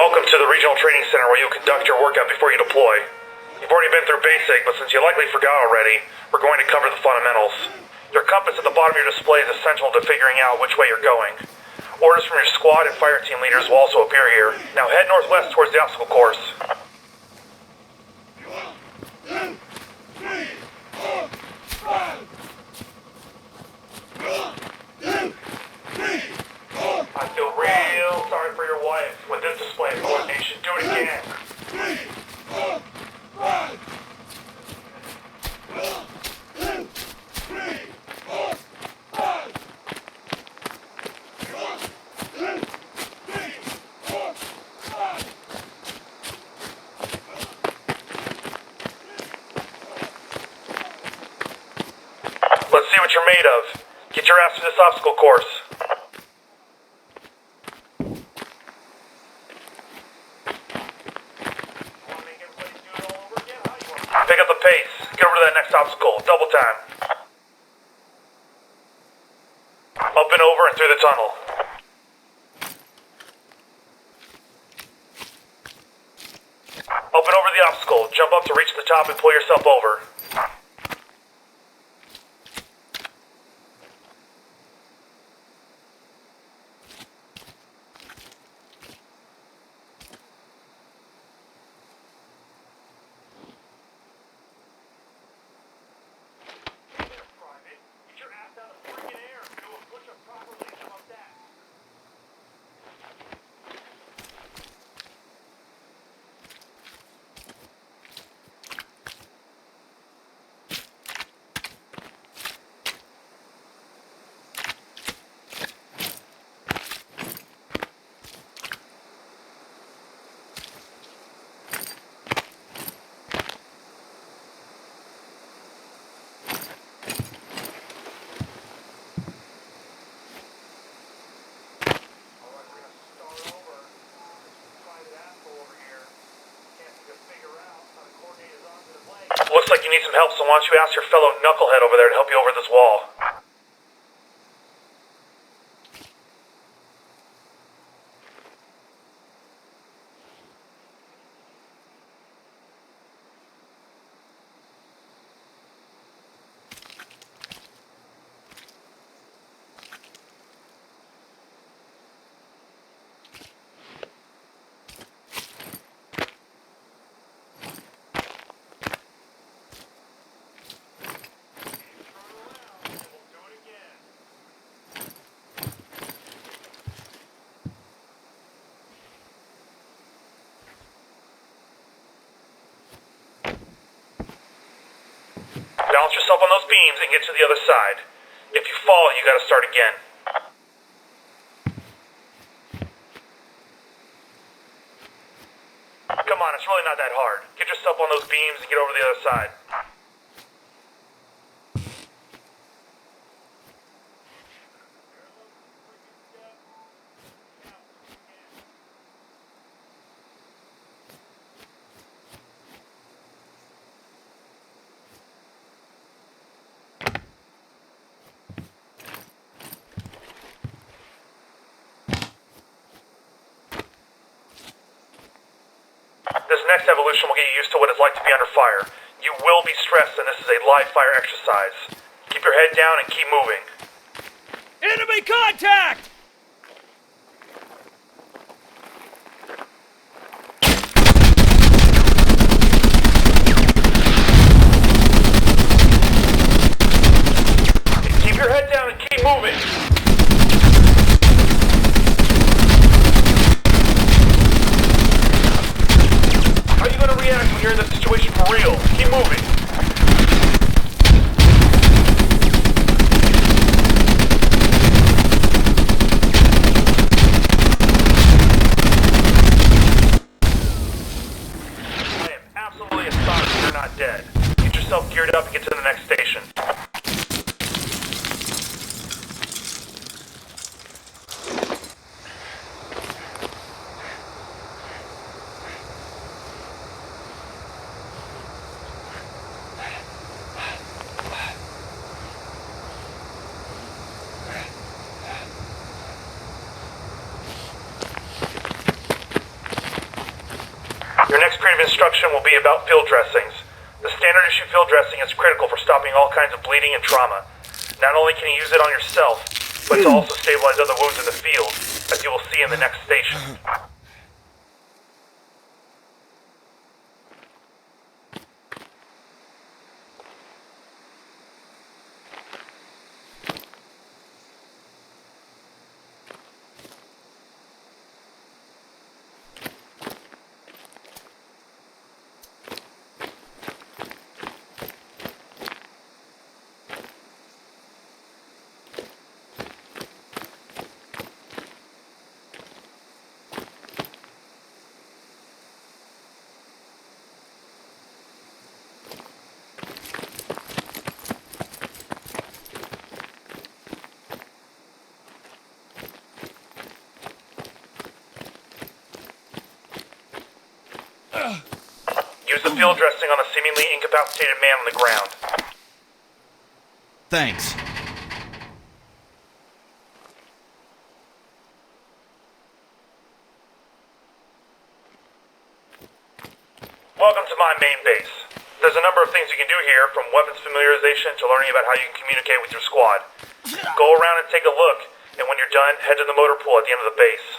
Welcome to the Regional Training Center where you'll conduct your workout before you deploy. You've already been through basic, but since you likely forgot already, we're going to cover the fundamentals. Your compass at the bottom of your display is essential to figuring out which way you're going. Orders from your squad and fire team leaders will also appear here. Now head northwest towards the obstacle course. I feel real sorry for your wife. With this display of coordination, do it again. Let's see what you're made of. Get your ass to this obstacle course. Pick up the pace. Get over to that next obstacle. Double time. Up and over and through the tunnel. Up and over the obstacle. Jump up to reach the top and pull yourself over. Looks like you need some help, so why don't you ask your fellow knucklehead over there to help you over this wall? Balance yourself on those beams and get to the other side. If you fall, you gotta start again. Come on, it's really not that hard. Get yourself on those beams and get over to the other side. This next evolution will get you used to what it's like to be under fire. You will be stressed, and this is a live fire exercise. Keep your head down and keep moving. Enemy contact! Keep your head down and keep moving. How are you going to react when you're in this situation for real? Keep moving. I am absolutely astonished you're not dead. Get yourself geared up and get to the next station. period of instruction will be about field dressings. The standard issue field dressing is critical for stopping all kinds of bleeding and trauma. Not only can you use it on yourself, but to also stabilize other wounds in the field, as you will see in the next station. Use the field dressing on the seemingly incapacitated man on the ground. Thanks. Welcome to my main base. There's a number of things you can do here, from weapons familiarization to learning about how you can communicate with your squad. Go around and take a look, and when you're done, head to the motor pool at the end of the base.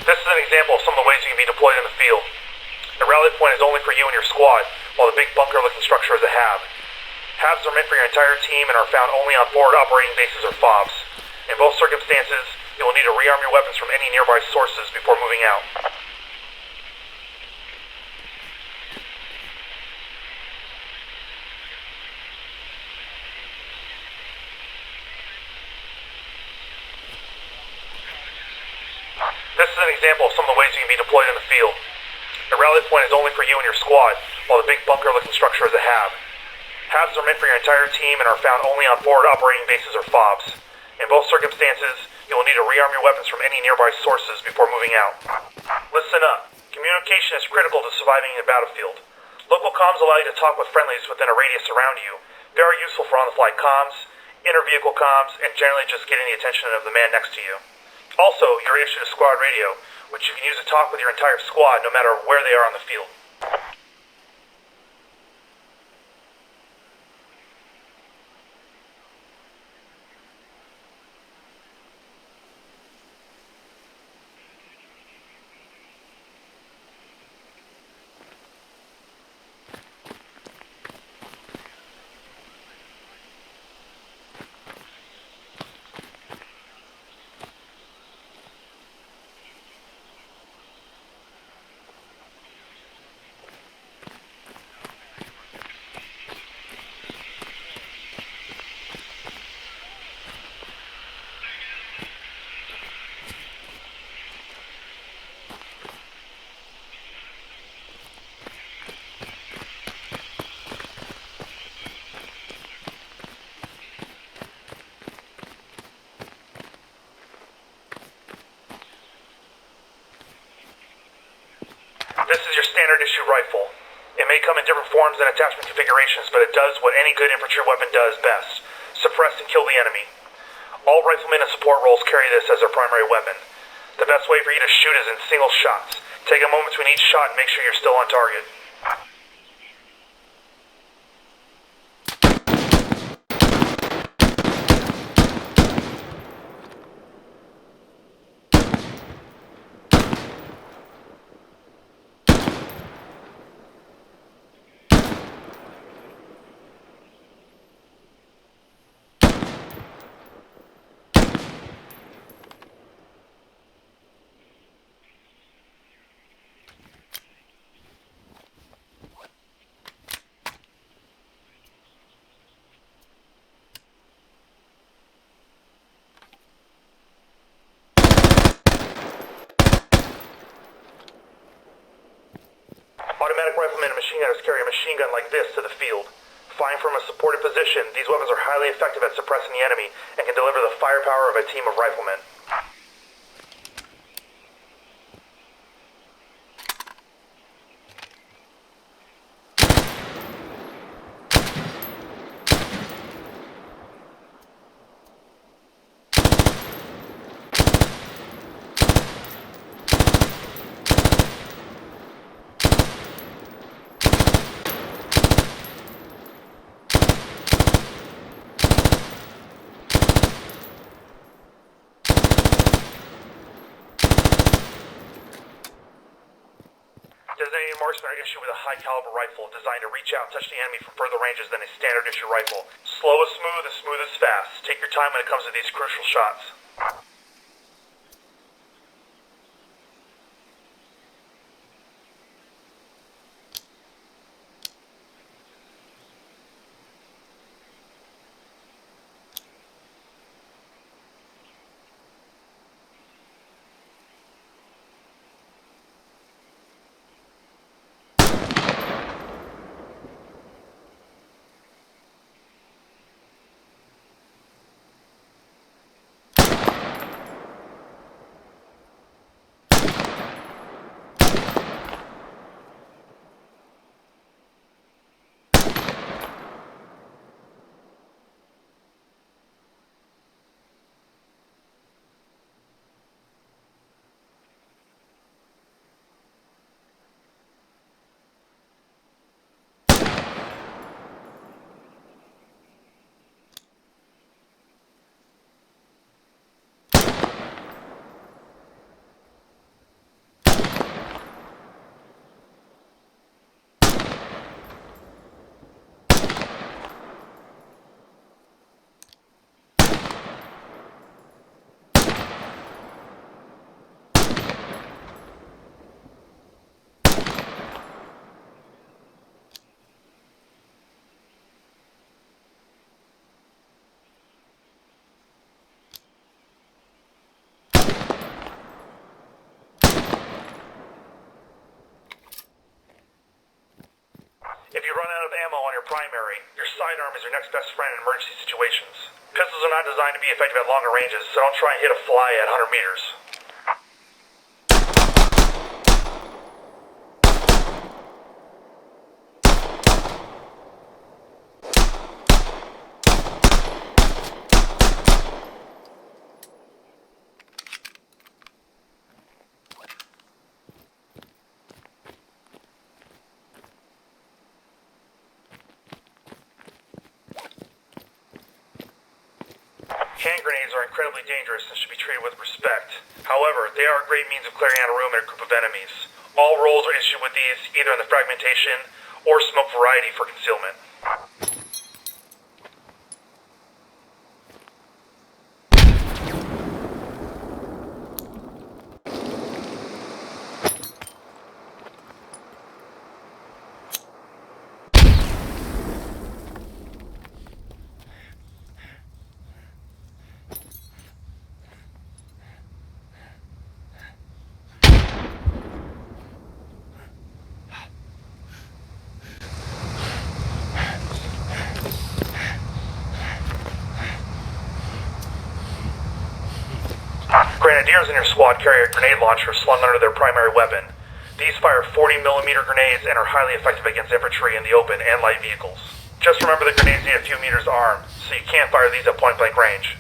This is an example of some of the ways you can be deployed in the field. The rally point is only for you and your squad, while the big bunker-looking structure is a hab. Habs are meant for your entire team and are found only on forward operating bases or FOBs. In both circumstances, you will need to rearm your weapons from any nearby sources before moving out. This is an example of some of the ways you can be deployed in the field. The rally point is only for you and your squad, while the big bunker-looking structure is a hab. Habs are meant for your entire team and are found only on forward operating bases or FOBs. In both circumstances, you will need to rearm your weapons from any nearby sources before moving out. Listen up. Communication is critical to surviving in a battlefield. Local comms allow you to talk with friendlies within a radius around you. Very useful for on-the-fly comms, inter-vehicle comms, and generally just getting the attention of the man next to you. Also, you're issued a squad radio, which you can use to talk with your entire squad no matter where they are on the field. This is your standard issue rifle. It may come in different forms and attachment configurations, but it does what any good infantry weapon does best: suppress and kill the enemy. All riflemen and support roles carry this as their primary weapon. The best way for you to shoot is in single shots. Take a moment between each shot and make sure you're still on target. weapon like this to the field. Firing from a supported position, these weapons are highly effective at suppressing the enemy and can deliver the firepower of a team of riflemen. Designated marksmen are issued with a high-caliber rifle designed to reach out and touch the enemy from further ranges than a standard issue rifle. Slow is smooth is fast. Take your time when it comes to these crucial shots. If you run out of ammo on your primary, your sidearm is your next best friend in emergency situations. Pistols are not designed to be effective at longer ranges, so don't try and hit a fly at 100 meters. Hand grenades are incredibly dangerous and should be treated with respect. However, they are a great means of clearing out a room in a group of enemies. All rolls are issued with these either in the fragmentation or smoke variety for concealment. Grenadiers in your squad carry a grenade launcher slung under their primary weapon. These fire 40mm grenades and are highly effective against infantry in the open and light vehicles. Just remember the grenades need a few meters arm, so you can't fire these at point-blank range.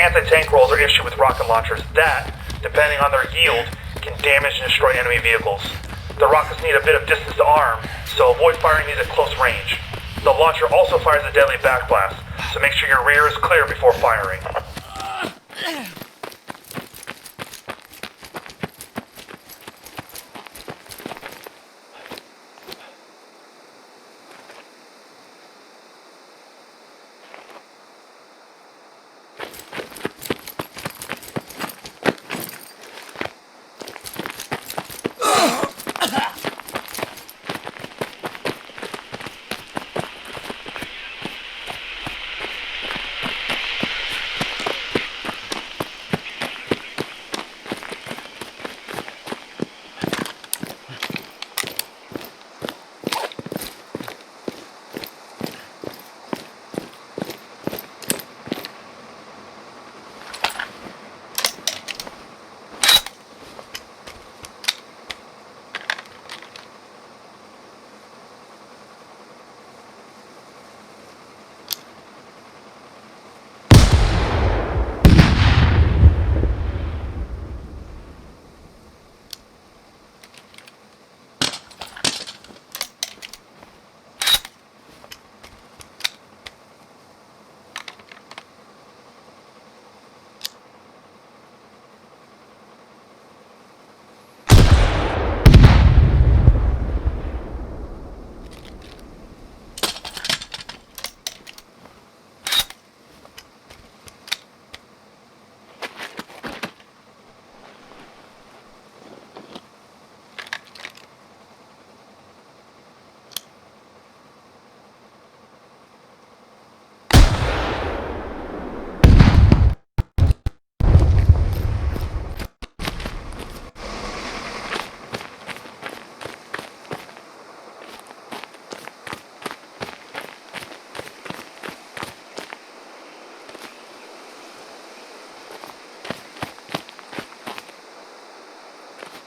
Anti-tank rolls are issued with rocket launchers that, depending on their yield, can damage and destroy enemy vehicles. The rockets need a bit of distance to arm, so avoid firing these at close range. The launcher also fires a deadly backblast, so make sure your rear is clear before firing.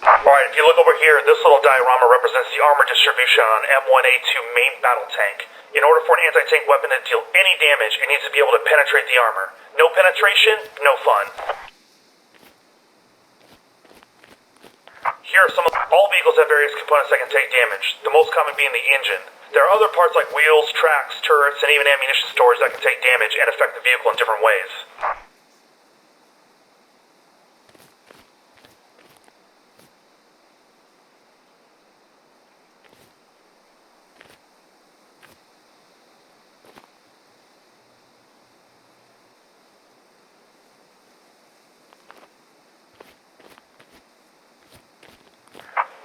Alright, if you look over here, this little diorama represents the armor distribution on M1A2 main battle tank. In order for an anti-tank weapon to deal any damage, it needs to be able to penetrate the armor. No penetration, no fun. Here are all vehicles have various components that can take damage, the most common being the engine. There are other parts like wheels, tracks, turrets, and even ammunition storage that can take damage and affect the vehicle in different ways.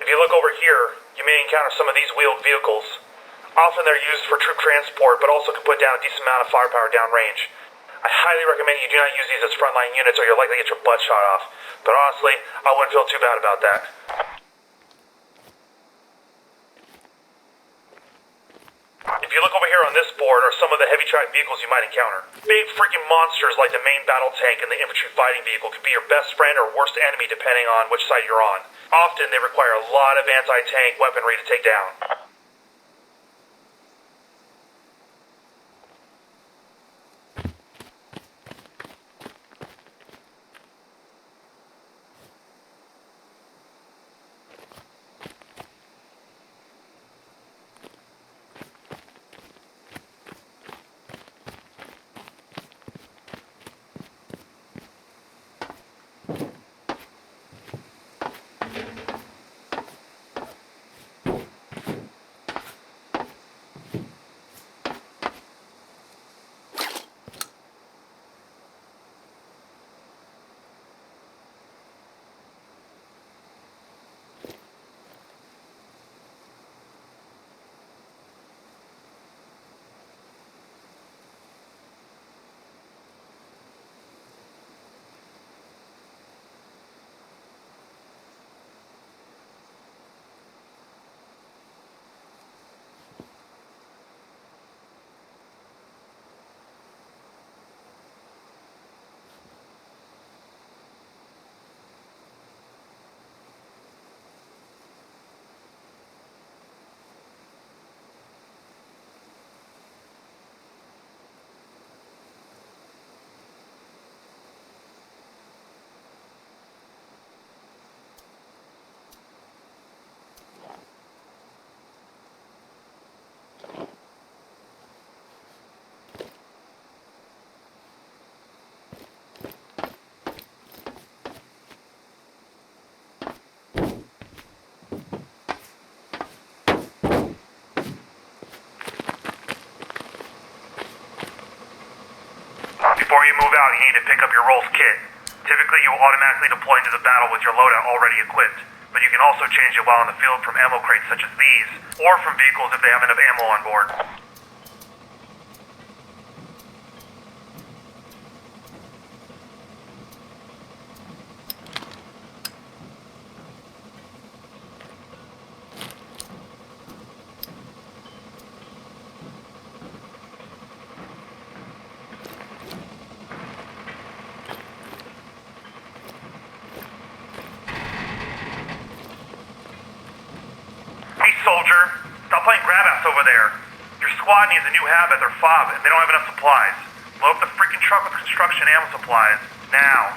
If you look over here, you may encounter some of these wheeled vehicles. Often they're used for troop transport, but also can put down a decent amount of firepower downrange. I highly recommend you do not use these as frontline units or you're likely to get your butt shot off. But honestly, I wouldn't feel too bad about that. If you look over here on this board are some of the heavy track vehicles you might encounter. Big freaking monsters like the main battle tank and the infantry fighting vehicle could be your best friend or worst enemy depending on which side you're on. Often they require a lot of anti-tank weaponry to take down. Before you move out, you need to pick up your rolls kit. Typically, you will automatically deploy into the battle with your loadout already equipped, but you can also change it while in the field from ammo crates such as these, or from vehicles if they have enough ammo on board. Hey, soldier. Stop playing grab-ass over there. Your squad needs a new hab at their fob, and they don't have enough supplies. Load up the freaking truck with construction ammo supplies. Now.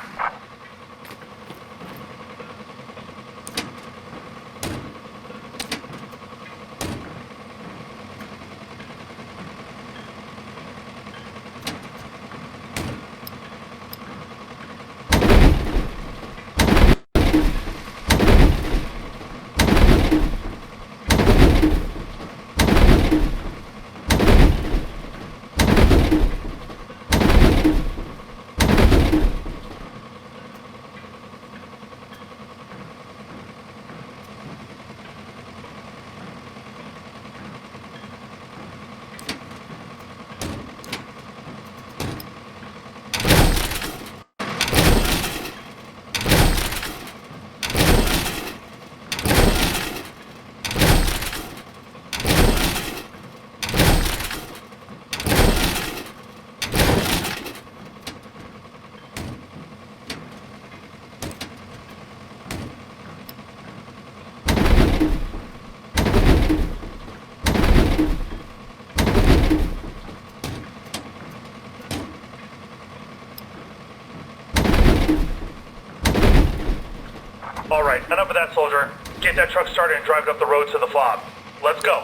Alright, enough of that, soldier. Get that truck started and drive it up the road to the fob. Let's go.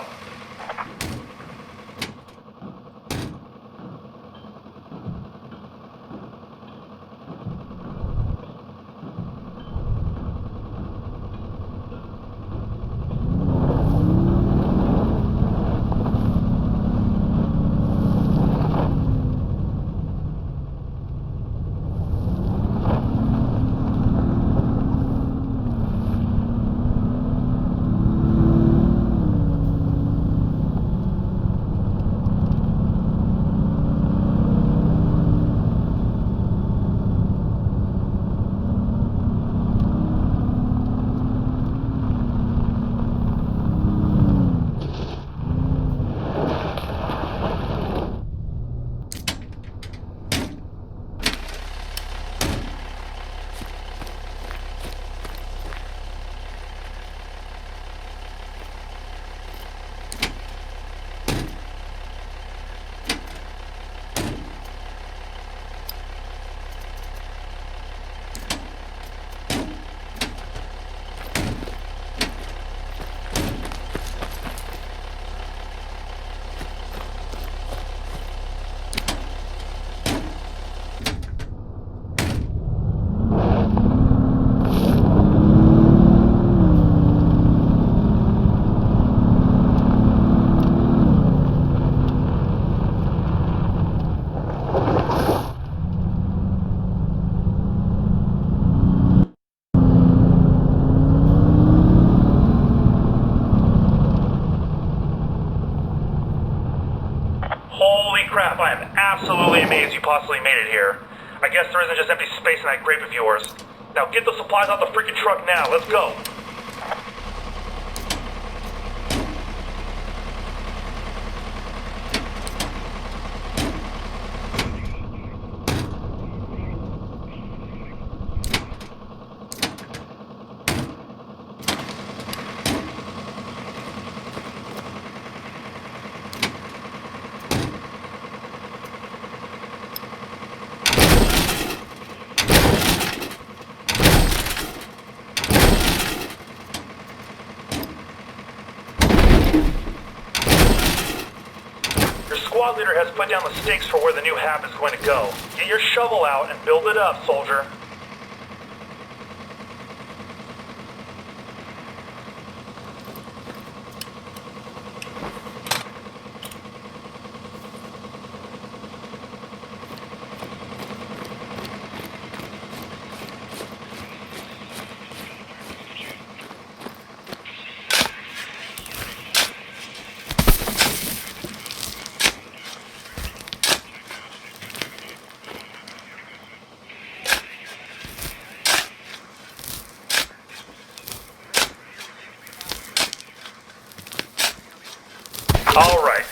Holy crap, I am absolutely amazed you possibly made it here. I guess there isn't just empty space in that grape of yours. Now get the supplies out the freaking truck now, let's go. Squad leader has put down the stakes for where the new hab is going to go. Get your shovel out and build it up, soldier. Alright.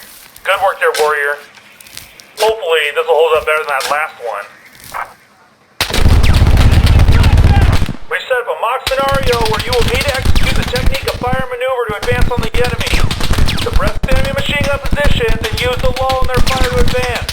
Good work there, Warrior. Hopefully, this will hold up better than that last one. We set up a mock scenario where you will need to execute the technique of fire and maneuver to advance on the enemy. Suppress the enemy machine gun positions and use the lull in their fire to advance.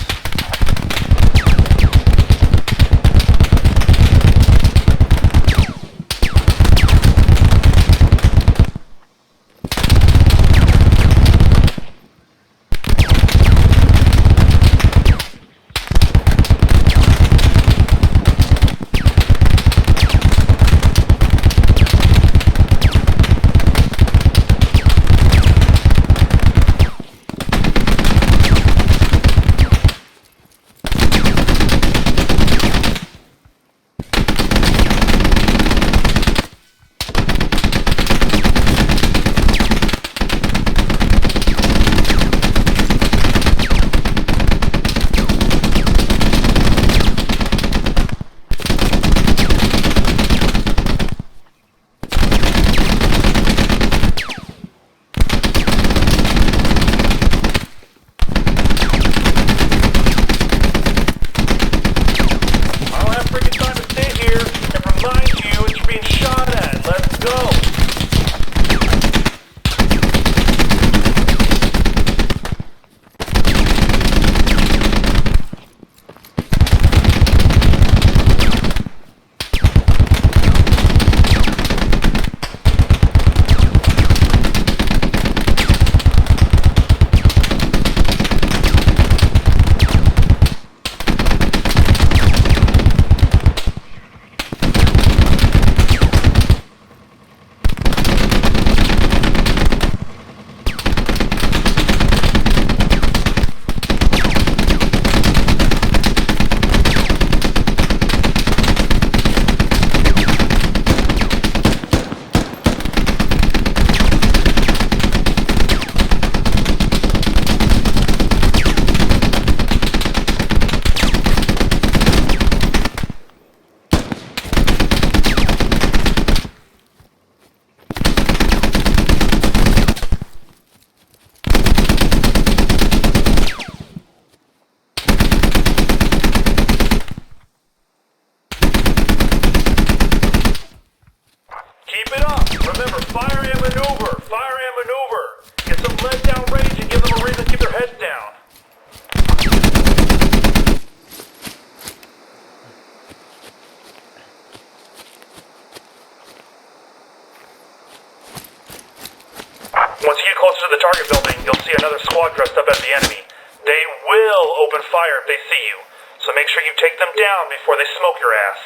Once you get closer to the target building, you'll see another squad dressed up as the enemy. They will open fire if they see you, so make sure you take them down before they smoke your ass.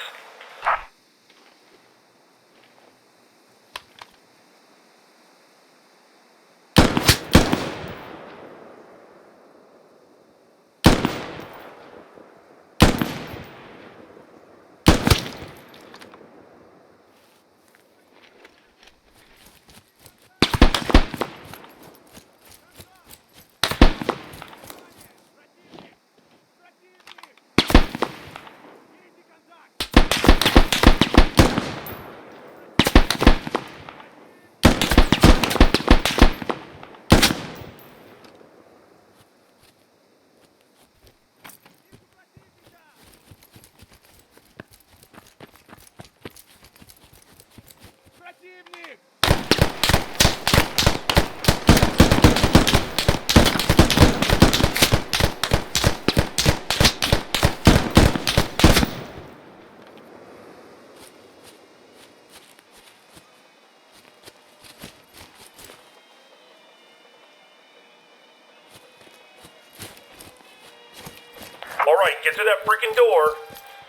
Alright, get through that freaking door.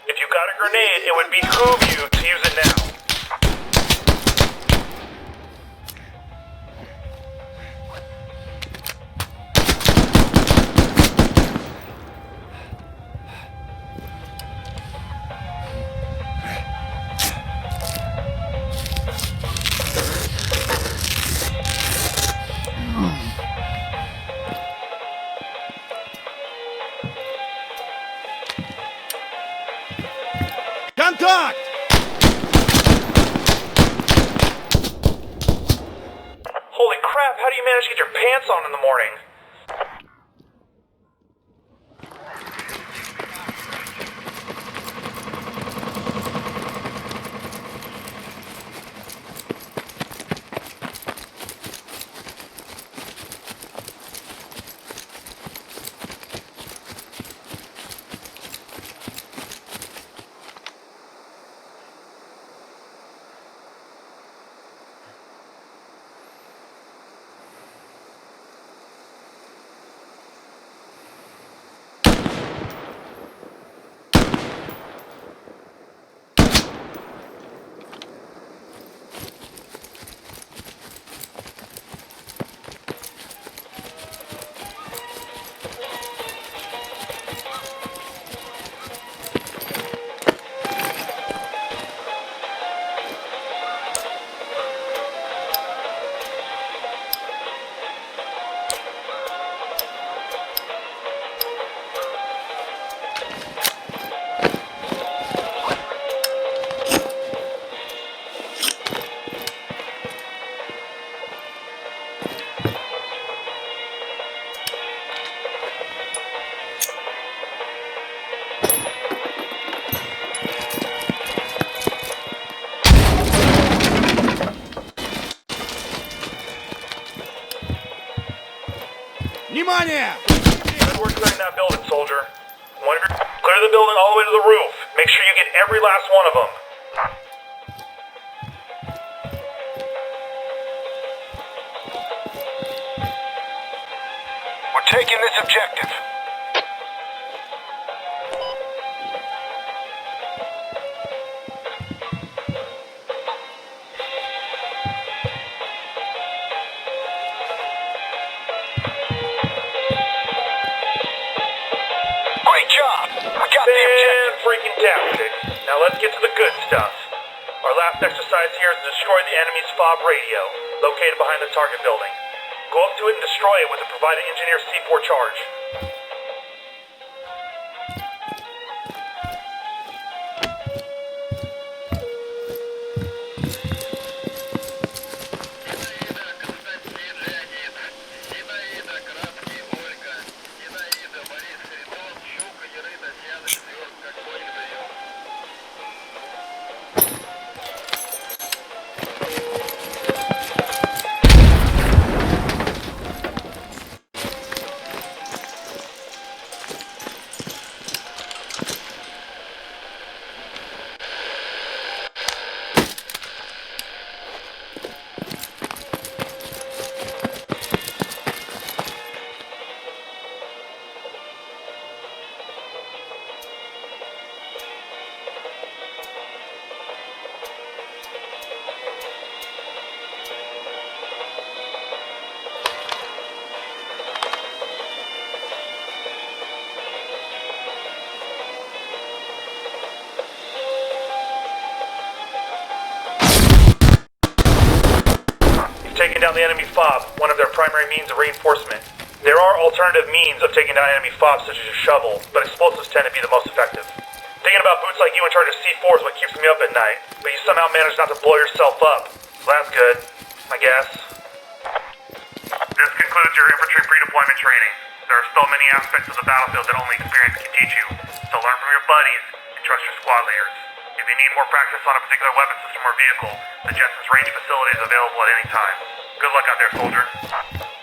If you got a grenade, it would behoove you to use it now. Contact! Holy crap, how do you manage to get your pants on in the morning? Внимание! Good work clearing that building, soldier. Clear the building all the way to the roof. Make sure you get every last one of them. We're taking this objective. Great job! We got the objective. Fan-freaking-tastic. Now let's get to the good stuff. Our last exercise here is to destroy the enemy's fob radio, located behind the target building. Go up to it and destroy it with the provided engineer C4 charge. Taking down the enemy fob, one of their primary means of reinforcement. There are alternative means of taking down enemy fobs such as a shovel, but explosives tend to be the most effective. Thinking about boots like you in charge of C4 is what keeps me up at night, but you somehow manage not to blow yourself up. So that's good, I guess. This concludes your infantry pre-deployment training. There are still many aspects of the battlefield that only experience can teach you, so learn from your buddies and trust your squad leaders. If you need more practice on a particular weapon system or vehicle, the Jetson's range facility is available at any time. Good luck out there, soldier.